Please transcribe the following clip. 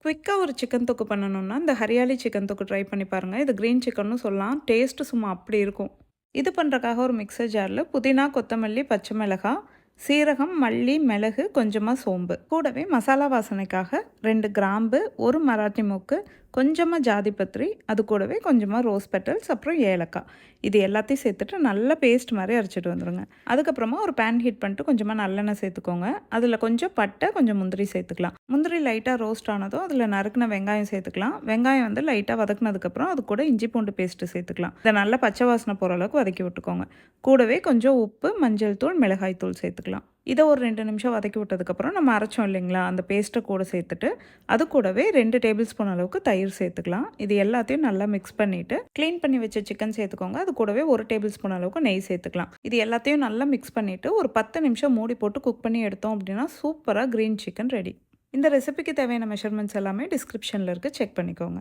குயிக்கா ஒரு சிக்கன் தொக்கு பண்ணணும்னா, இந்த ஹரியாலி சிக்கன் தொக்கு ட்ரை பண்ணி பாருங்க. இது கிரீன் சிக்கன்னு சொல்லலாம். டேஸ்ட்டு சும்மா அப்படி இருக்கும். இது பண்ணுறக்காக ஒரு மிக்ஸர் ஜாரில் புதினா, கொத்தமல்லி, பச்சை மிளகாய், சீரகம், மல்லி, மிளகு, கொஞ்சமாக சோம்பு, கூடவே மசாலா வாசனைக்காக 2 கிராம்பு, 1 மராட்டி மொக்கு, கொஞ்சமாக ஜாதி பத்திரி, அது கூடவே கொஞ்சமாக ரோஸ் பெட்டல்ஸ், அப்புறம் ஏலக்காய். இது எல்லாத்தையும் சேர்த்துட்டு நல்லா பேஸ்ட் மாதிரி அரைச்சிட்டு வந்துடுங்க. அதுக்கப்புறமா ஒரு பேன் ஹீட் பண்ணிட்டு கொஞ்சமாக நல்லெண்ணெய் சேர்த்துக்கோங்க. அதில் கொஞ்சம் பட்டை, கொஞ்சம் முந்திரி சேர்த்துக்கலாம். முந்திரி லைட்டாக ரோஸ்ட் ஆனதும் அதில் நறுக்கின வெங்காயம் சேர்த்துக்கலாம். வெங்காயம் வந்து லைட்டாக வதக்குனதுக்கப்புறம் அது கூட இஞ்சி பூண்டு பேஸ்ட்டு சேர்த்துக்கலாம். இதை நல்லா பச்சை வாசனை போகிற அளவுக்கு வதக்கி விட்டுக்கோங்க. கூடவே கொஞ்சம் உப்பு, மஞ்சள் தூள், மிளகாய் தூள் சேர்த்துக்கலாம். இதை ஒரு 2 நிமிஷம் வதக்கி விட்டதுக்கப்புறம் நம்ம அரைச்சோம் இல்லைங்களா, அந்த பேஸ்ட்டை கூட சேர்த்துட்டு அது கூடவே 2 டேபிள் ஸ்பூன் அளவுக்கு தயிர் சேர்த்துக்கலாம். இது எல்லாத்தையும் நல்லா மிக்ஸ் பண்ணிவிட்டு க்ளீன் பண்ணி வச்ச சிக்கன் சேர்த்துக்கோங்க. அது கூடவே 1 டேபிள் ஸ்பூன் அளவுக்கு நெய் சேர்த்துக்கலாம். இது எல்லாத்தையும் நல்லா மிக்ஸ் பண்ணிவிட்டு ஒரு 10 நிமிஷம் மூடி போட்டு குக் பண்ணி எடுத்தோம் அப்படின்னா சூப்பராக க்ரீன் சிக்கன் ரெடி. இந்த ரெசிபிக்கு தேவையான மெஷர்மெண்ட்ஸ் எல்லாமே டிஸ்கிரிப்ஷனில் இருக்குது, செக் பண்ணிக்கோங்க.